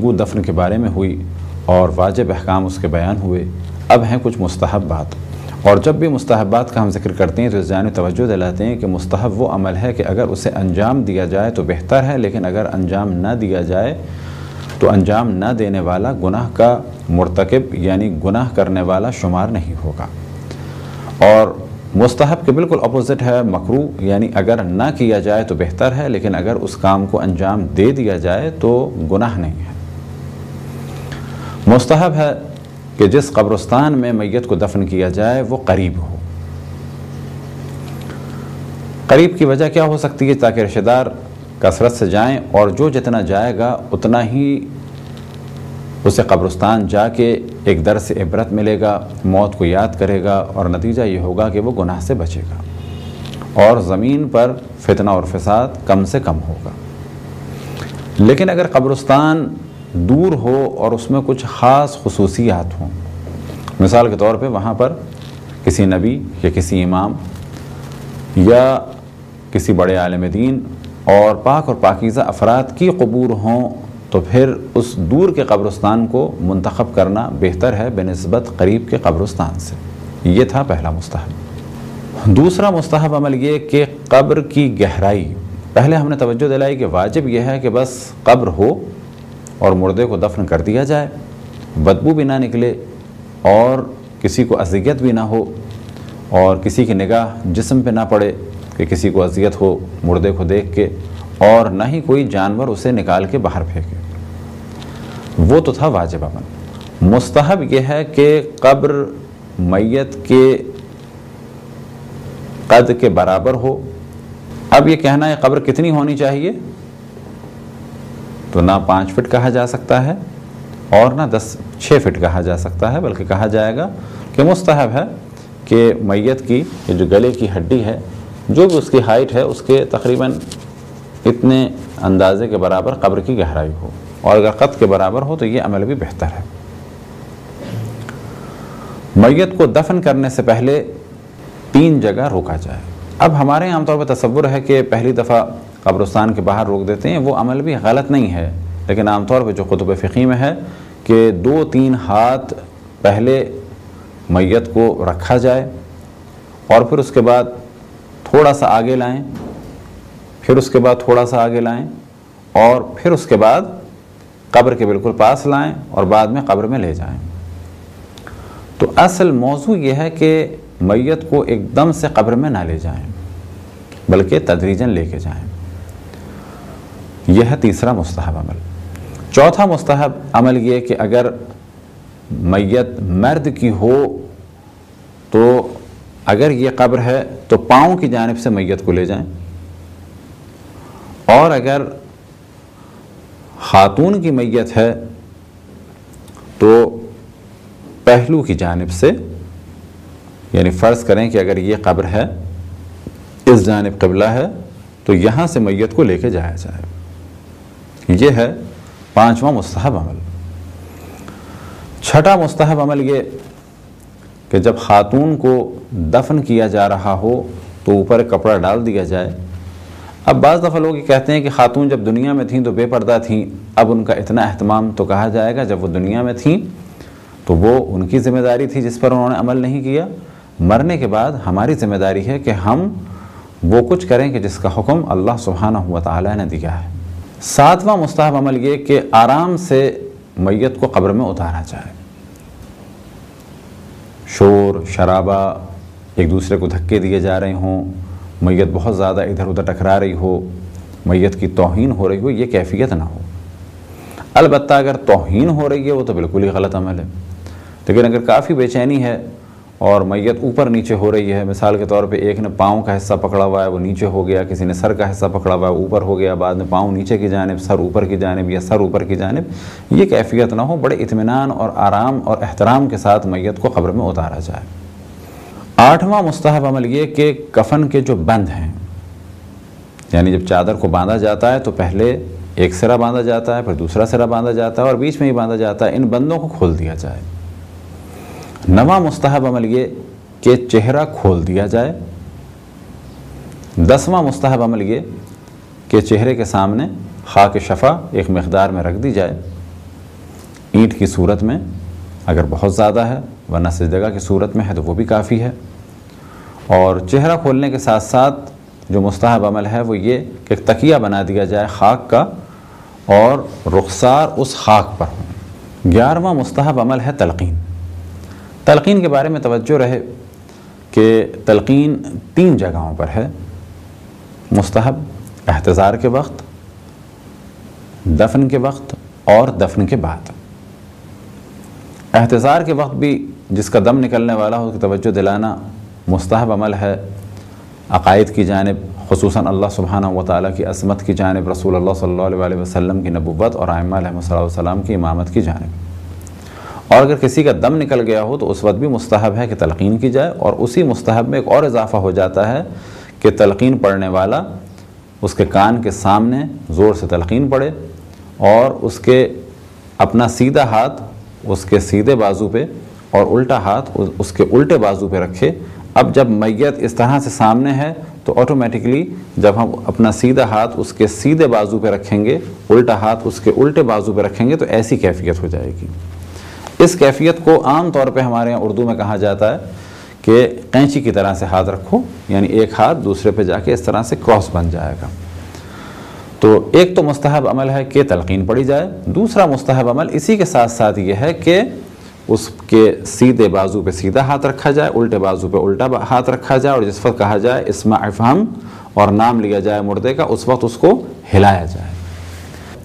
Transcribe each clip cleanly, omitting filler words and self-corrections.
گفتگو دفن کے بارے میں ہوئی اور واجب احکام اس کے بیان ہوئے. اب ہیں کچھ مستحبات، اور جب بھی مستحبات کا ہم ذکر کرتے ہیں تو اس جانب توجہ دلاتے ہیں کہ مستحب وہ عمل ہے کہ اگر اسے انجام دیا جائے تو بہتر ہے، لیکن اگر انجام نہ دیا جائے تو انجام نہ دینے والا گناہ کا مرتکب یعنی گناہ کرنے والا شمار نہیں ہوگا. اور مستحب کے بالکل اپوزٹ ہے مکروہ، یعنی اگر نہ کیا جائے تو بہتر ہے، لیکن اگر اس کام کو انجام دے دیا جائے تو گناہ نہیں ہے. مستحب ہے کہ جس قبرستان میں میت کو دفن کیا جائے وہ قریب ہو. قریب کی وجہ کیا ہو سکتی ہے؟ تاکہ رشتہ دار کثرت سے جائیں، اور جو جتنا جائے گا اتنا ہی اسے قبرستان جا کے ایک درس عبرت ملے گا، موت کو یاد کرے گا، اور نتیجہ یہ ہوگا کہ وہ گناہ سے بچے گا اور زمین پر فتنہ اور فساد کم سے کم ہوگا. لیکن اگر قبرستان دور ہو اور اس میں کچھ خاص خصوصیات ہوں، مثال کے طور پہ وہاں پر کسی نبی یا کسی امام یا کسی بڑے عالم دین اور پاک اور پاکیزہ افراد کی قبور ہوں، تو پھر اس دور کے قبرستان کو منتخب کرنا بہتر ہے بنسبت قریب کے قبرستان سے. یہ تھا پہلا مستحب. دوسرا مستحب عمل یہ کہ قبر کی گہرائی. پہلے ہم نے توجہ دلائی کہ واجب یہ ہے کہ بس قبر ہو اور مردے کو دفن کر دیا جائے، بدبو بھی نہ نکلے اور کسی کو اذیت بھی نہ ہو، اور کسی کی نگاہ جسم پہ نہ پڑے کہ کسی کو اذیت ہو مردے کو دیکھ کے، اور نہ ہی کوئی جانور اسے نکال کے باہر پھینکے. وہ تو تھا واجب عمل. مستحب یہ ہے کہ قبر میت کے قد کے برابر ہو. اب یہ کہنا ہے قبر کتنی ہونی چاہیے، تو نہ 5 فٹ کہا جا سکتا ہے اور نہ 6 فٹ کہا جا سکتا ہے، بلکہ کہا جائے گا کہ مستحب ہے کہ میت کی جو گلے کی ہڈی ہے، جو بھی اس کی ہائٹ ہے، اس کے تقریباً اتنے اندازے کے برابر قبر کی گہرائی ہو، اور اگر قد کے برابر ہو تو یہ عمل بھی بہتر ہے. میت کو دفن کرنے سے پہلے 3 جگہ روکا جائے. اب ہمارے عام طور پر تصور ہے کہ پہلی دفعہ قبرستان کے باہر روک دیتے ہیں. وہ عمل بھی غلط نہیں ہے، لیکن عام طور پہ جو کتب فقہ میں ہے کہ 2-3 ہاتھ پہلے میت کو رکھا جائے، اور پھر اس کے بعد تھوڑا سا آگے لائیں، پھر اس کے بعد تھوڑا سا آگے لائیں، اور پھر اس کے بعد قبر کے بالکل پاس لائیں اور بعد میں قبر میں لے جائیں. تو اصل موضوع یہ ہے کہ میت کو ایک دم سے قبر میں نہ لے جائیں، بلکہ تدریجاً لے کے جائیں. یہ ہے تیسرا مستحب عمل. چوتھا مستحب عمل یہ کہ اگر میت مرد کی ہو تو اگر یہ قبر ہے تو پاؤں کی جانب سے میت کو لے جائیں، اور اگر خاتون کی میت ہے تو پہلو کی جانب سے، یعنی فرض کریں کہ اگر یہ قبر ہے، اس جانب قبلہ ہے، تو یہاں سے میت کو لے کے جایا جائے. یہ ہے 5واں مستحب عمل. چھٹا مستحب عمل یہ کہ جب خاتون کو دفن کیا جا رہا ہو تو اوپر کپڑا ڈال دیا جائے. اب بعض دفعہ لوگ یہ کہتے ہیں کہ خاتون جب دنیا میں تھیں تو بے پردہ تھیں، اب ان کا اتنا اہتمام تو کہا جائے گا جب وہ دنیا میں تھیں تو وہ ان کی ذمہ داری تھی جس پر انہوں نے عمل نہیں کیا. مرنے کے بعد ہماری ذمہ داری ہے کہ ہم وہ کچھ کریں کہ جس کا حکم اللہ سبحانہ و تعالی نے دیا ہے. 7واں مستحب عمل یہ کہ آرام سے میت کو قبر میں اتارا جائے. شور شرابہ، ایک دوسرے کو دھکے دیے جا رہے ہوں، میت بہت زیادہ ادھر ادھر ٹکرا رہی ہو، میت کی توہین ہو رہی ہو، یہ کیفیت نہ ہو. البتہ اگر توہین ہو رہی ہے وہ تو بالکل ہی غلط عمل ہے. لیکن اگر کافی بے چینی ہے اور میت اوپر نیچے ہو رہی ہے، مثال کے طور پہ ایک نے پاؤں کا حصہ پکڑا ہوا ہے وہ نیچے ہو گیا، کسی نے سر کا حصہ پکڑا ہوا ہے اوپر ہو گیا، بعد میں پاؤں نیچے کی جانب، سر اوپر کی جانب یا سر اوپر کی جانب، یہ کیفیت نہ ہو. بڑے اطمینان اور آرام اور احترام کے ساتھ میت کو قبر میں اتارا جائے. 8واں مستحب عمل یہ کہ کفن کے جو بند ہیں، یعنی جب چادر کو باندھا جاتا ہے تو پہلے ایک سرا باندھا جاتا ہے، پھر دوسرا سرا باندھا جاتا ہے اور بیچ میں ہی باندھا جاتا ہے، ان بندوں کو کھول دیا جائے. 9واں مستحب عمل یہ کہ چہرہ کھول دیا جائے. 10واں مستحب عمل یہ کہ چہرے کے سامنے خاک شفا ایک مقدار میں رکھ دی جائے. اینٹ کی صورت میں اگر بہت زیادہ ہے، ورنہ سجدگاہ کی صورت میں ہے تو وہ بھی کافی ہے۔ اور چہرہ کھولنے کے ساتھ ساتھ جو مستحب عمل ہے وہ یہ کہ ایک تکیہ بنا دیا جائے خاک کا اور رخسار اس خاک پر ہوں۔ 11واں مستحب عمل ہے تلقین۔ تلقین کے بارے میں توجہ رہے کہ تلقین 3 جگہوں پر ہے، مستحب احتضار کے وقت، دفن کے وقت اور دفن کے بعد۔ احتضار کے وقت بھی جس کا دم نکلنے والا ہو اس کی توجہ دلانا مستحب عمل ہے، عقائد کی جانب، خصوصاً اللہ سبحانہ و تعالیٰ کی عظمت کی جانب، رسول اللہ صلی اللہ علیہ وسلم کی نبوت اور ائمہ علیہ السلام کی امامت کی جانب۔ اور اگر کسی کا دم نکل گیا ہو تو اس وقت بھی مستحب ہے کہ تلقین کی جائے، اور اسی مستحب میں ایک اور اضافہ ہو جاتا ہے کہ تلقین پڑھنے والا اس کے کان کے سامنے زور سے تلقین پڑے اور اس کے اپنا سیدھا ہاتھ اس کے سیدھے بازو پہ اور الٹا ہاتھ اس کے الٹے بازو پہ رکھے۔ اب جب میت اس طرح سے سامنے ہے تو آٹومیٹکلی جب ہم اپنا سیدھا ہاتھ اس کے سیدھے بازو پہ رکھیں گے، الٹا ہاتھ اس کے الٹے بازو پہ رکھیں گے تو ایسی کیفیت ہو جائے گی۔ اس کیفیت کو عام طور پہ ہمارے یہاں اردو میں کہا جاتا ہے کہ قینچی کی طرح سے ہاتھ رکھو، یعنی ایک ہاتھ دوسرے پہ جا کے اس طرح سے کراس بن جائے گا۔ تو ایک تو مستحب عمل ہے کہ تلقین پڑھی جائے، دوسرا مستحب عمل اسی کے ساتھ ساتھ یہ ہے کہ اس کے سیدھے بازو پہ سیدھا ہاتھ رکھا جائے، الٹے بازو پہ الٹا ہاتھ رکھا جائے، اور جس وقت کہا جائے اسمع افہم اور نام لیا جائے مردے کا اس وقت اس کو ہلایا جائے۔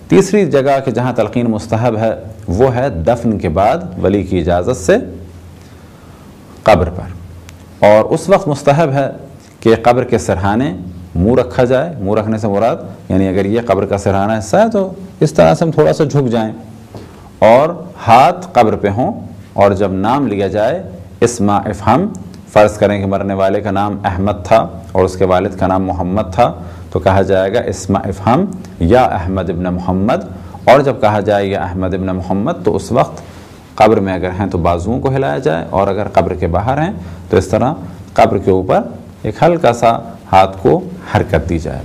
تیسری جگہ کہ جہاں تلقین مستحب ہے وہ ہے دفن کے بعد ولی کی اجازت سے قبر پر، اور اس وقت مستحب ہے کہ قبر کے سرہانے منہ رکھا جائے۔ منہ رکھنے سے مراد یعنی اگر یہ قبر کا سرہانہ حصہ ہے تو اس طرح سے ہم تھوڑا سا جھک جائیں اور ہاتھ قبر پہ ہوں، اور جب نام لیا جائے اسمع افہم، فرض کریں کہ مرنے والے کا نام احمد تھا اور اس کے والد کا نام محمد تھا تو کہا جائے گا اسمع افہم یا احمد ابن محمد، اور جب کہا جائے یا احمد ابن محمد تو اس وقت قبر میں اگر ہیں تو بازوؤں کو ہلایا جائے، اور اگر قبر کے باہر ہیں تو اس طرح قبر کے اوپر ایک ہلکا سا ہاتھ کو حرکت دی جائے۔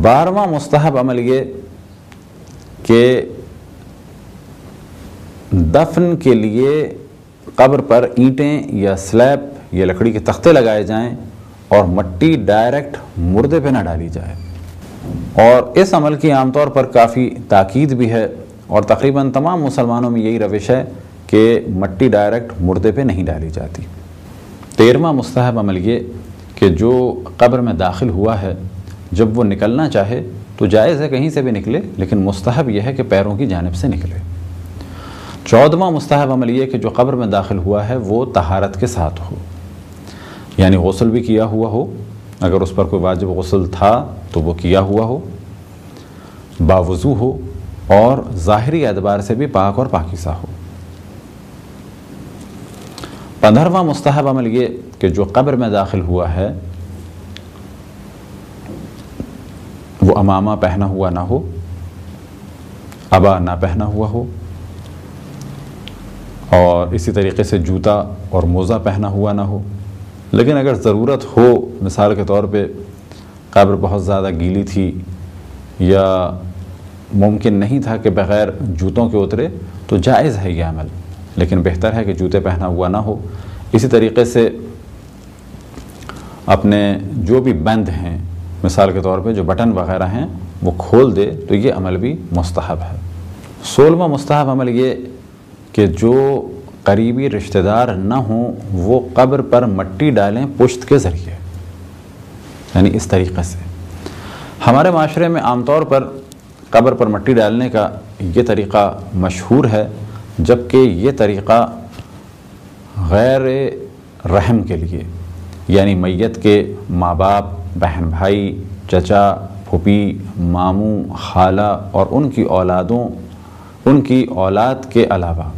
12واں مستحب عمل یہ کہ دفن کے لیے قبر پر اینٹیں یا سلیب یا لکڑی کے تختے لگائے جائیں اور مٹی ڈائریکٹ مردے پہ نہ ڈالی جائے، اور اس عمل کی عام طور پر کافی تاکید بھی ہے، اور تقریباً تمام مسلمانوں میں یہی روش ہے کہ مٹی ڈائریکٹ مردے پہ نہیں ڈالی جاتی۔ 13واں مستحب عمل یہ کہ جو قبر میں داخل ہوا ہے جب وہ نکلنا چاہے تو جائز ہے کہیں سے بھی نکلے، لیکن مستحب یہ ہے کہ پیروں کی جانب سے نکلے۔ 14واں مستحب عمل یہ کہ جو قبر میں داخل ہوا ہے وہ طہارت کے ساتھ ہو، یعنی غسل بھی کیا ہوا ہو، اگر اس پر کوئی واجب غسل تھا تو وہ کیا ہوا ہو، باوضو ہو، اور ظاہری اعتبار سے بھی پاک اور پاکیزہ ہو۔ 15واں مستحب عمل یہ کہ جو قبر میں داخل ہوا ہے وہ عمامہ پہنا ہوا نہ ہو، عبا نہ پہنا ہوا ہو، اور اسی طریقے سے جوتا اور موزہ پہنا ہوا نہ ہو۔ لیکن اگر ضرورت ہو، مثال کے طور پہ قبر بہت زیادہ گیلی تھی یا ممکن نہیں تھا کہ بغیر جوتوں کے اترے تو جائز ہے یہ عمل، لیکن بہتر ہے کہ جوتے پہنا ہوا نہ ہو۔ اسی طریقے سے اپنے جو بھی بند ہیں، مثال کے طور پہ جو بٹن وغیرہ ہیں وہ کھول دے تو یہ عمل بھی مستحب ہے۔ 16واں مستحب عمل یہ کہ جو قریبی رشتہ دار نہ ہوں وہ قبر پر مٹی ڈالیں پشت کے ذریعے، یعنی اس طریقے سے۔ ہمارے معاشرے میں عام طور پر قبر پر مٹی ڈالنے کا یہ طریقہ مشہور ہے، جبکہ یہ طریقہ غیر رحم کے لیے، یعنی میت کے ماں باپ، بہن بھائی، چچا، پھوپھی، ماموں، خالہ اور ان کی اولاد کے علاوہ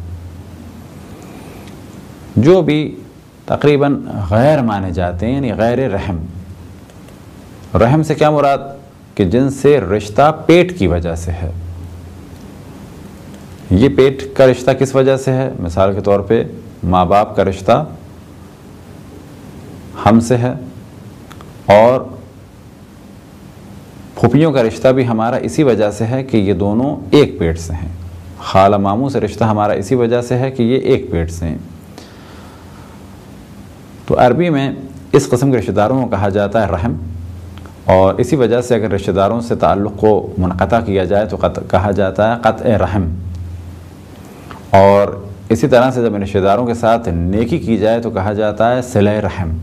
جو بھی تقریباً غیر مانے جاتے ہیں، یعنی غیر رحم۔ رحم سے کیا مراد؟ کہ جن سے رشتہ پیٹ کی وجہ سے ہے۔ یہ پیٹ کا رشتہ کس وجہ سے ہے؟ مثال کے طور پہ ماں باپ کا رشتہ ہم سے ہے، اور پھوپھیوں کا رشتہ بھی ہمارا اسی وجہ سے ہے کہ یہ دونوں ایک پیٹ سے ہیں، خالہ ماموں سے رشتہ ہمارا اسی وجہ سے ہے کہ یہ ایک پیٹ سے ہیں۔ تو عربی میں اس قسم کے رشتہ داروں کو کہا جاتا ہے رحم، اور اسی وجہ سے اگر رشتہ داروں سے تعلق کو منقطع کیا جائے تو کہا جاتا ہے قطع رحم، اور اسی طرح سے جب رشتہ داروں کے ساتھ نیکی کی جائے تو کہا جاتا ہے صلہ رحم۔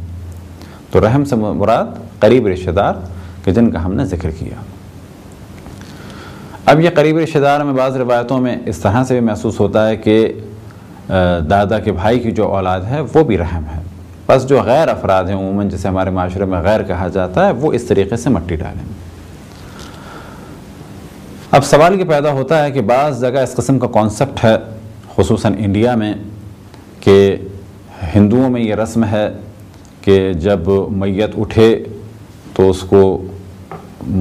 تو رحم سے مراد قریب رشتہ دار کہ جن کا ہم نے ذکر کیا۔ اب یہ قریب رشتہ دار میں بعض روایتوں میں اس طرح سے بھی محسوس ہوتا ہے کہ دادا کے بھائی کی جو اولاد ہے وہ بھی رحم ہے، بس جو غیر افراد ہیں عموماً جسے ہمارے معاشرے میں غیر کہا جاتا ہے وہ اس طریقے سے مٹی ڈالیں۔ اب سوال یہ پیدا ہوتا ہے کہ بعض جگہ اس قسم کا کانسیپٹ ہے، خصوصاً انڈیا میں، کہ ہندوؤں میں یہ رسم ہے کہ جب میت اٹھے تو اس کو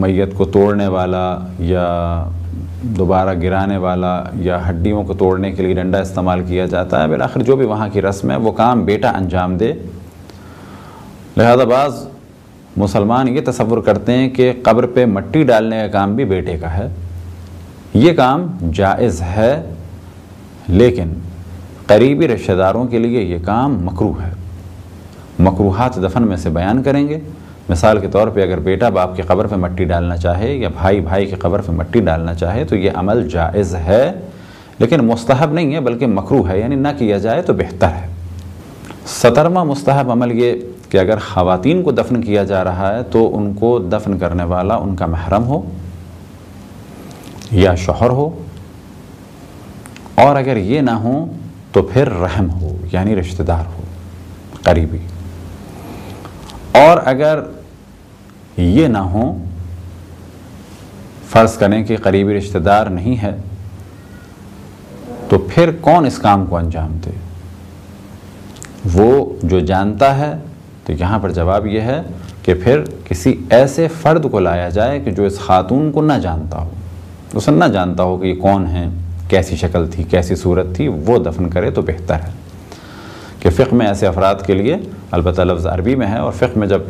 میت کو توڑنے والا یا دوبارہ گرانے والا یا ہڈیوں کو توڑنے کے لیے ڈنڈا استعمال کیا جاتا ہے، بالآخر جو بھی وہاں کی رسم ہے وہ کام بیٹا انجام دے۔ لہذا بعض مسلمان یہ تصور کرتے ہیں کہ قبر پہ مٹی ڈالنے کا کام بھی بیٹے کا ہے۔ یہ کام جائز ہے، لیکن قریبی رشتہ داروں کے لیے یہ کام مکروہ ہے۔ مکروہات دفن میں سے بیان کریں گے۔ مثال کے طور پہ اگر بیٹا باپ کی قبر پہ مٹی ڈالنا چاہے یا بھائی بھائی کی قبر پہ مٹی ڈالنا چاہے تو یہ عمل جائز ہے، لیکن مستحب نہیں ہے بلکہ مکروہ ہے، یعنی نہ کیا جائے تو بہتر ہے۔ 17واں مستحب عمل یہ کہ اگر خواتین کو دفن کیا جا رہا ہے تو ان کو دفن کرنے والا ان کا محرم ہو یا شوہر ہو، اور اگر یہ نہ ہو تو پھر رحم ہو یعنی رشتہ دار ہو قریبی، اور اگر یہ نہ ہو، فرض کریں کہ قریبی رشتہ دار نہیں ہے، تو پھر کون اس کام کو انجام دے؟ وہ جو جانتا ہے، تو یہاں پر جواب یہ ہے کہ پھر کسی ایسے فرد کو لایا جائے کہ جو اس خاتون کو نہ جانتا ہو، اسے نہ جانتا ہو کہ یہ کون ہے، کیسی شکل تھی، کیسی صورت تھی، وہ دفن کرے تو بہتر ہے۔ کہ فقہ میں ایسے افراد کے لیے البتہ لفظ عربی میں ہے، اور فقہ میں جب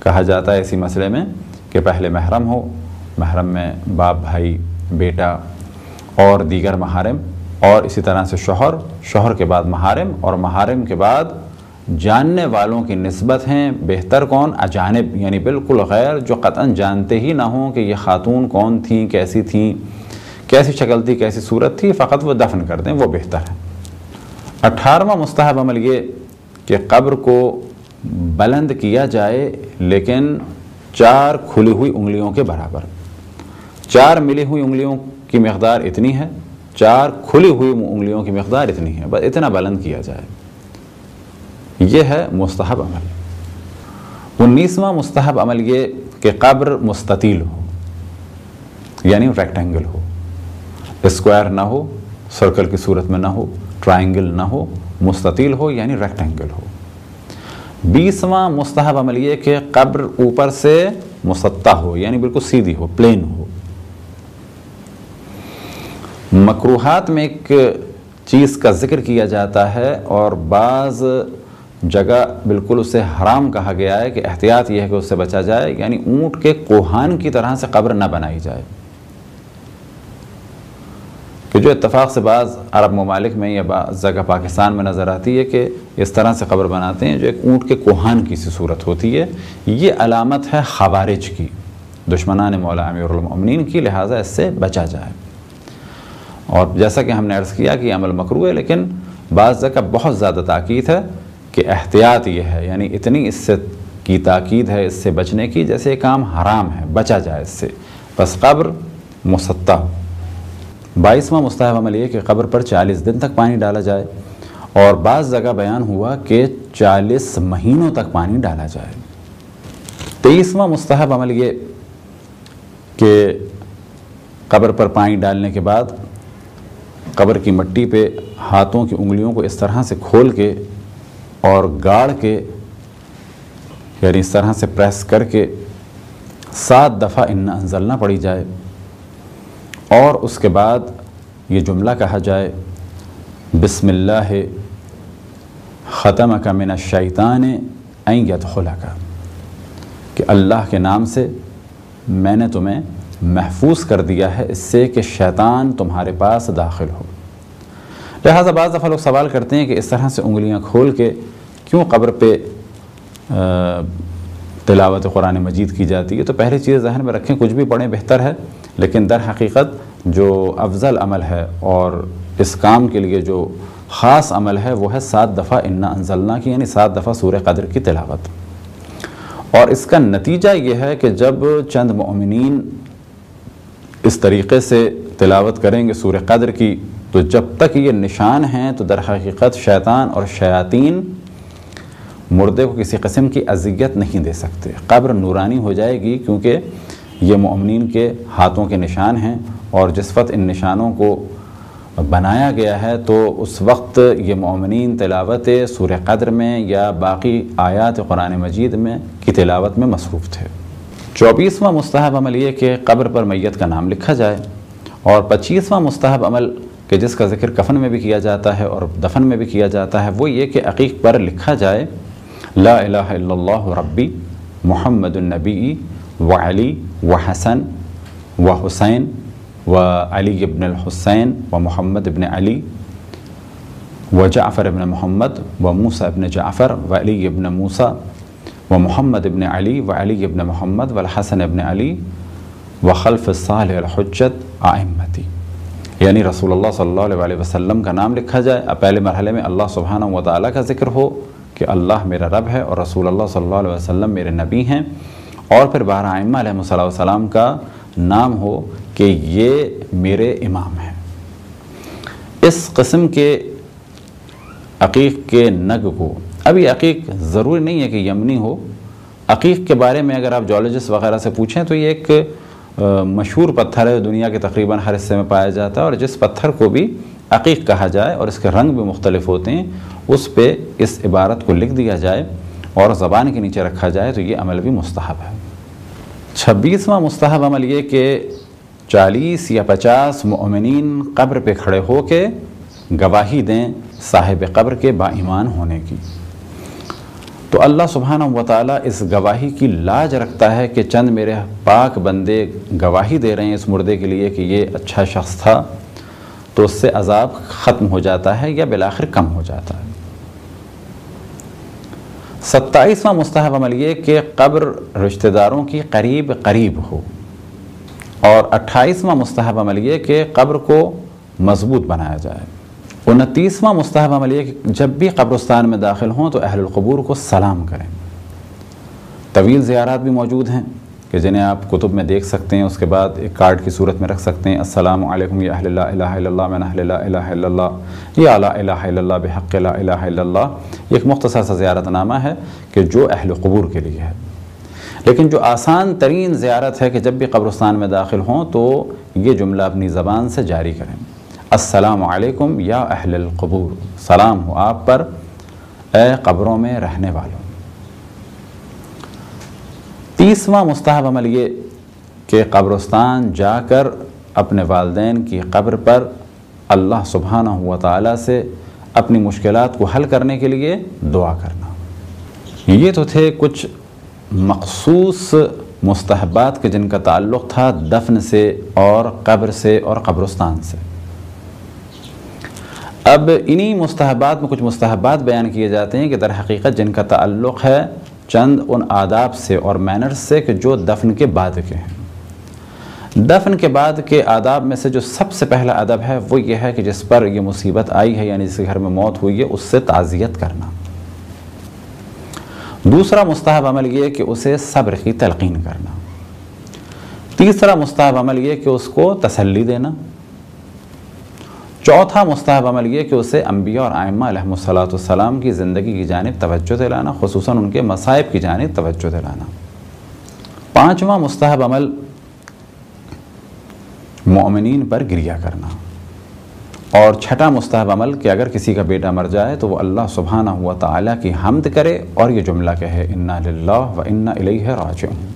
کہا جاتا ہے اسی مسئلے میں کہ پہلے محرم ہو، محرم میں باپ بھائی بیٹا اور دیگر محارم، اور اسی طرح سے شوہر، شوہر کے بعد محارم، اور محارم کے بعد جاننے والوں کی نسبت ہیں بہتر کون؟ اجانب، یعنی بالکل غیر، جو قطعاً جانتے ہی نہ ہوں کہ یہ خاتون کون تھیں، کیسی تھیں، کیسی شکل تھی، کیسی صورت تھی، فقط وہ دفن کر دیں، وہ بہتر ہے۔ 18واں مستحب عمل یہ کہ قبر کو بلند کیا جائے لیکن 4 کھلی ہوئی انگلیوں کے برابر۔ 4 ملی ہوئی انگلیوں کی مقدار اتنی ہے، 4 کھلی ہوئی انگلیوں کی مقدار اتنی ہے، بس اتنا بلند کیا جائے، یہ ہے مستحب عمل۔ 19واں مستحب عمل یہ کہ قبر مستطیل ہو، یعنی ریکٹینگل ہو، اسکوائر نہ ہو، سرکل کی صورت میں نہ ہو، ٹرائنگل نہ ہو، مستطیل ہو یعنی ریکٹینگل ہو۔ 20واں مستحب عمل یہ کہ قبر اوپر سے مسطح ہو، یعنی بالکل سیدھی ہو، پلین ہو۔ مکروہات میں ایک چیز کا ذکر کیا جاتا ہے اور بعض جگہ بالکل اسے حرام کہا گیا ہے کہ احتیاط یہ ہے کہ اس سے بچا جائے، یعنی اونٹ کے کوہان کی طرح سے قبر نہ بنائی جائے، کہ جو اتفاق سے بعض عرب ممالک میں یا بعض جگہ پاکستان میں نظر آتی ہے کہ اس طرح سے قبر بناتے ہیں جو ایک اونٹ کے کوہان کی سی صورت ہوتی ہے۔ یہ علامت ہے خوارج کی، دشمنان مولا امیر المؤمنین کی، لہٰذا اس سے بچا جائے۔ اور جیسا کہ ہم نے عرض کیا کہ یہ عمل مکروہ ہے، لیکن بعض جگہ بہت زیادہ تاکید ہے کہ احتیاط یہ ہے، یعنی اتنی اس سے کی تاکید ہے اس سے بچنے کی جیسے یہ کام حرام ہے، بچا جائے اس سے، بس قبر مسطح ہو۔ 22واں مستحب عمل یہ کہ قبر پر 40 دن تک پانی ڈالا جائے، اور بعض جگہ بیان ہوا کہ 40 مہینوں تک پانی ڈالا جائے۔ 23واں مستحب عمل یہ کہ قبر پر پانی ڈالنے کے بعد قبر کی مٹی پہ ہاتھوں کی انگلیوں کو اس طرح سے کھول کے اور گاڑ کے، یعنی اس طرح سے پریس کر کے 7 دفعہ انا انزلنا پڑی جائے، اور اس کے بعد یہ جملہ کہا جائے بسم اللہ ختمک من الشیطان ان یدخلک، کہ اللہ کے نام سے میں نے تمہیں محفوظ کر دیا ہے اس سے کہ شیطان تمہارے پاس داخل ہو۔ لہٰذا بعض دفعہ لوگ سوال کرتے ہیں کہ اس طرح سے انگلیاں کھول کے کیوں قبر پہ تلاوت قرآن مجید کی جاتی ہے؟ تو پہلی چیز ذہن میں رکھیں، کچھ بھی پڑھیں بہتر ہے، لیکن در حقیقت جو افضل عمل ہے اور اس کام کے لیے جو خاص عمل ہے وہ ہے 7 دفعہ انا انزلنا کی، یعنی 7 دفعہ سورہ قدر کی تلاوت۔ اور اس کا نتیجہ یہ ہے کہ جب چند مؤمنین اس طریقے سے تلاوت کریں گے سورہ قدر کی، تو جب تک یہ نشان ہیں تو در حقیقت شیطان اور شیاطین مردے کو کسی قسم کی اذیت نہیں دے سکتے۔ قبر نورانی ہو جائے گی کیونکہ یہ مؤمنین کے ہاتھوں کے نشان ہیں، اور جس وقت ان نشانوں کو بنایا گیا ہے تو اس وقت یہ مؤمنین تلاوت سورہ قدر میں یا باقی آیات قرآن مجید میں کی تلاوت میں مصروف تھے۔ 24واں مستحب عمل یہ کہ قبر پر میت کا نام لکھا جائے، اور 25واں مستحب عمل کہ جس کا ذکر کفن میں بھی کیا جاتا ہے اور دفن میں بھی کیا جاتا ہے وہ یہ کہ عقیق پر لکھا جائے لا الہ الا اللہ ربی محمد النبی و علی و حسن و حسین و علی ابن الحسین و محمد ابن علی و جعفر ابن محمد و موسیٰ ابن جعفر و علی ابن موسیٰ و محمد ابن علی و علی ابن محمد و الحسن ابن علی و خلف الصالح الحجت ائمتی، یعنی رسول اللہ صلی اللہ علیہ وسلم کا نام لکھا جائے۔ اب پہلے مرحلے میں اللہ سبحانہ و تعالیٰ کا ذکر ہو کہ اللہ میرا رب ہے اور رسول اللہ صلی اللہ علیہ وسلم میرے نبی ہیں، اور پھر 12 ائمہ علیہ السلام کا نام ہو کہ یہ میرے امام ہیں۔ اس قسم کے عقیق کے نگ کو، ابھی عقیق ضروری نہیں ہے کہ یمنی ہو، عقیق کے بارے میں اگر آپ جیولوجسٹ وغیرہ سے پوچھیں تو یہ ایک مشہور پتھر ہے، دنیا کے تقریباً ہر حصے میں پایا جاتا ہے، اور جس پتھر کو بھی عقیق کہا جائے اور اس کے رنگ بھی مختلف ہوتے ہیں، اس پہ اس عبارت کو لکھ دیا جائے اور زبان کے نیچے رکھا جائے تو یہ عمل بھی مستحب ہے۔ 26واں مستحب عمل یہ کہ 40 یا 50 مؤمنین قبر پہ کھڑے ہو کے گواہی دیں صاحب قبر کے با ایمان ہونے کی۔ تو اللہ سبحانہ و تعالیٰ اس گواہی کی لاج رکھتا ہے کہ چند میرے پاک بندے گواہی دے رہے ہیں اس مردے کے لیے کہ یہ اچھا شخص تھا، تو اس سے عذاب ختم ہو جاتا ہے یا بالآخر کم ہو جاتا ہے۔ 27واں مستحب عمل یہ کہ قبر رشتہ داروں کی قریب قریب ہو، اور 28واں مستحب عمل یہ کہ قبر کو مضبوط بنایا جائے۔ 29واں مستحب عمل یہ کہ جب بھی قبرستان میں داخل ہوں تو اہل القبور کو سلام کریں۔ طویل زیارات بھی موجود ہیں کہ جنہیں آپ کتب میں دیکھ سکتے ہیں، اس کے بعد ایک کارڈ کی صورت میں رکھ سکتے ہیں، السلام علیکم یا اہل لا الہ الا اللہ من اہل لا الہ الا اللہ یا لا الہ الا اللہ بحق لا الہ الا اللہ۔ یہ ایک مختصر سا زیارت نامہ ہے کہ جو اہل قبور کے لیے ہے، لیکن جو آسان ترین زیارت ہے کہ جب بھی قبرستان میں داخل ہوں تو یہ جملہ اپنی زبان سے جاری کریں، السلام علیکم یا اہل القبور، سلام ہو آپ پر اے قبروں میں رہنے والوں۔ 30واں مستحب عمل یہ کہ قبرستان جا کر اپنے والدین کی قبر پر اللہ سبحانہ و تعالیٰ سے اپنی مشکلات کو حل کرنے کے لیے دعا کرنا۔ یہ تو تھے کچھ مخصوص مستحبات کے جن کا تعلق تھا دفن سے اور قبر سے اور قبرستان سے۔ اب انہی مستحبات میں کچھ مستحبات بیان کیے جاتے ہیں کہ در حقیقت جن کا تعلق ہے چند ان آداب سے اور مینرز سے کہ جو دفن کے بعد کے ہیں۔ دفن کے بعد کے آداب میں سے جو سب سے پہلا ادب ہے وہ یہ ہے کہ جس پر یہ مصیبت آئی ہے یعنی جس کے گھر میں موت ہوئی ہے اس سے تعزیت کرنا۔ دوسرا مستحب عمل یہ کہ اسے صبر کی تلقین کرنا۔ تیسرا مستحب عمل یہ کہ اس کو تسلی دینا۔ چوتھا مستحب عمل یہ کہ اسے انبیاء اور ائمہ علیہ السلام کی زندگی کی جانب توجہ دلانا، خصوصاً ان کے مصائب کی جانب توجہ دلانا۔ پانچواں مستحب عمل مؤمنین پر گریہ کرنا۔ اور چھٹا مستحب عمل کہ اگر کسی کا بیٹا مر جائے تو وہ اللہ سبحانہ و تعالیٰ کی حمد کرے اور یہ جملہ کہے انا للہ و انا الیہ راجعون۔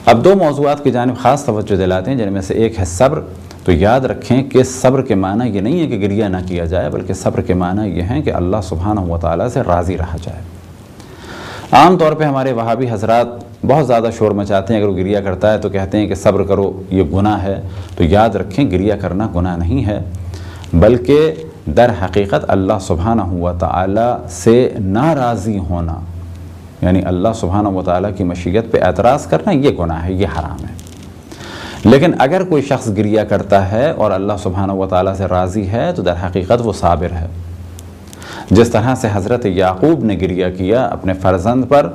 اب دو موضوعات کی جانب خاص توجہ دلاتے ہیں جن میں سے ایک ہے صبر۔ تو یاد رکھیں کہ صبر کے معنی یہ نہیں ہے کہ گریہ نہ کیا جائے، بلکہ صبر کے معنی یہ ہیں کہ اللہ سبحانہ و تعالیٰ سے راضی رہا جائے۔ عام طور پہ ہمارے وہابی حضرات بہت زیادہ شور مچاتے ہیں، اگر وہ گریہ کرتا ہے تو کہتے ہیں کہ صبر کرو یہ گناہ ہے، تو یاد رکھیں گریہ کرنا گناہ نہیں ہے، بلکہ در حقیقت اللہ سبحانہ و تعالی سے ناراضی ہونا، یعنی اللہ سبحانہ و تعالیٰ کی مشیت پہ اعتراض کرنا یہ گناہ ہے، یہ حرام ہے۔ لیکن اگر کوئی شخص گریہ کرتا ہے اور اللہ سبحانہ و تعالیٰ سے راضی ہے تو در حقیقت وہ صابر ہے، جس طرح سے حضرت یعقوب نے گریہ کیا اپنے فرزند پر،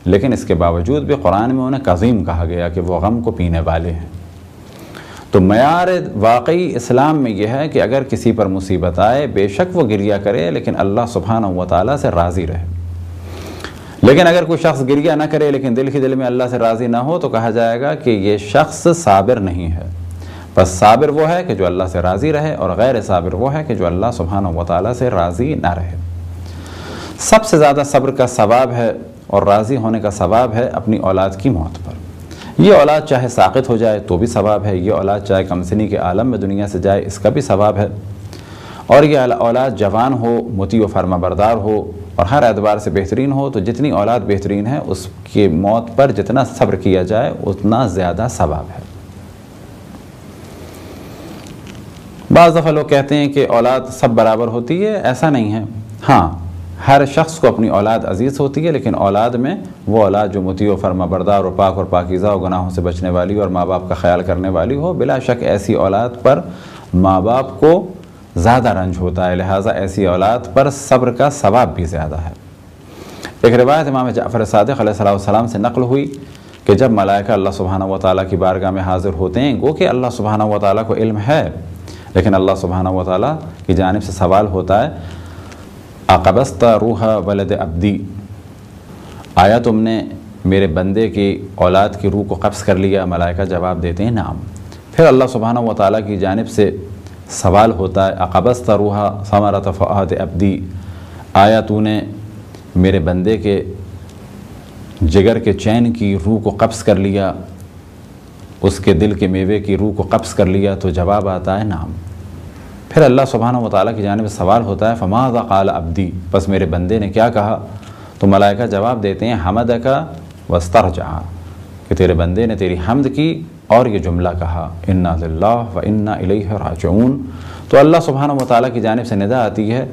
لیکن اس کے باوجود بھی قرآن میں انہیں کظیم کہا گیا کہ وہ غم کو پینے والے ہیں۔ تو معیار واقعی اسلام میں یہ ہے کہ اگر کسی پر مصیبت آئے بے شک وہ گریہ کرے لیکن اللہ سبحانہ و تعالیٰ سے راضی رہے۔ لیکن اگر کوئی شخص گریہ نہ کرے لیکن دل ہی دل میں اللہ سے راضی نہ ہو تو کہا جائے گا کہ یہ شخص صابر نہیں ہے۔ بس صابر وہ ہے کہ جو اللہ سے راضی رہے، اور غیر صابر وہ ہے کہ جو اللہ سبحانہ و تعالیٰ سے راضی نہ رہے۔ سب سے زیادہ صبر کا ثواب ہے اور راضی ہونے کا ثواب ہے اپنی اولاد کی موت پر۔ یہ اولاد چاہے ساقط ہو جائے تو بھی ثواب ہے، یہ اولاد چاہے کمسنی کے عالم میں دنیا سے جائے اس کا بھی ثواب ہے، اور یہ اولاد جوان ہو، مطیع و فرما بردار ہو اور ہر اعتبار سے بہترین ہو، تو جتنی اولاد بہترین ہے اس کی موت پر جتنا صبر کیا جائے اتنا زیادہ ثواب ہے۔ بعض دفعہ لوگ کہتے ہیں کہ اولاد سب برابر ہوتی ہے، ایسا نہیں ہے۔ ہاں، ہر شخص کو اپنی اولاد عزیز ہوتی ہے، لیکن اولاد میں وہ اولاد جو مطیع و فرما بردار اور پاک اور پاکیزہ و گناہوں سے بچنے والی اور ماں باپ کا خیال کرنے والی ہو، بلا شک ایسی اولاد پر ماں باپ کو زیادہ رنج ہوتا ہے، لہٰذا ایسی اولاد پر صبر کا ثواب بھی زیادہ ہے۔ ایک روایت امام جعفر صادق علیہ السلام سے نقل ہوئی کہ جب ملائکہ اللہ سبحانہ و تعالیٰ کی بارگاہ میں حاضر ہوتے ہیں، گو کہ اللہ سبحانہ و تعالیٰ کو علم ہے، لیکن اللہ سبحانہ و تعالیٰ کی جانب سے سوال ہوتا ہے، اقبضت روح ولد عبدی، آیا تم نے میرے بندے کی اولاد کی روح کو قبض کر لیا؟ ملائکہ جواب دیتے ہیں نعم۔ پھر اللہ سبحانہ و تعالیٰ کی جانب سے سوال ہوتا ہے، اقبضت روح ثمرۃ فؤاد عبدی، آیا تو نے میرے بندے کے جگر کے چین کی روح کو قبض کر لیا، اس کے دل کے میوے کی روح کو قبض کر لیا؟ تو جواب آتا ہے نعم۔ پھر اللہ سبحانہ و تعالیٰ کی جانب سے سوال ہوتا ہے، فماذا قال عبدی، بس میرے بندے نے کیا کہا؟ تو ملائکہ جواب دیتے ہیں، حمدک واسترجع، کہ تیرے بندے نے تیری حمد کی اور یہ جملہ کہا، انا للہ و انا الیہ راجعون۔ تو اللہ سبحانہ و تعالیٰ کی جانب سے ندا آتی ہے،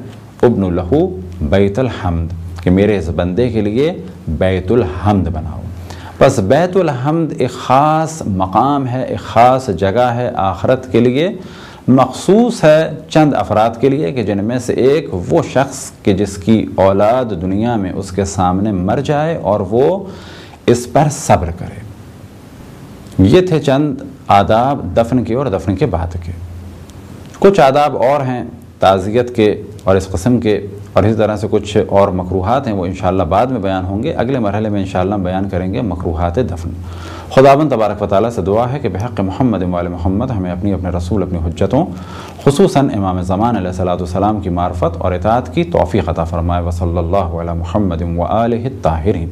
ابن لہو بیت الحمد، کہ میرے اس بندے کے لیے بیت الحمد بناؤ۔ بس بیت الحمد ایک خاص مقام ہے، ایک خاص جگہ ہے آخرت کے لیے، مخصوص ہے چند افراد کے لیے، کہ جن میں سے ایک وہ شخص کہ جس کی اولاد دنیا میں اس کے سامنے مر جائے اور وہ اس پر صبر کرے۔ یہ تھے چند آداب دفن کے اور دفن کے بعد کے۔ کچھ آداب اور ہیں تعزیت کے اور اس قسم کے، اور اسی طرح سے کچھ اور مکروہات ہیں، وہ انشاءاللہ بعد میں بیان ہوں گے۔ اگلے مرحلے میں انشاءاللہ ہم بیان کریں گے مکروہات دفن۔ خداوند تبارک و تعالیٰ سے دعا ہے کہ بحق محمد و آل محمد ہمیں اپنے رسول، اپنی حجتوں، خصوصاً امام زمان علیہ السلام کی معرفت اور اطاعت کی توفیق عطا فرمائے۔ وصلی اللہ علی محمد و آلہ الطاہرین۔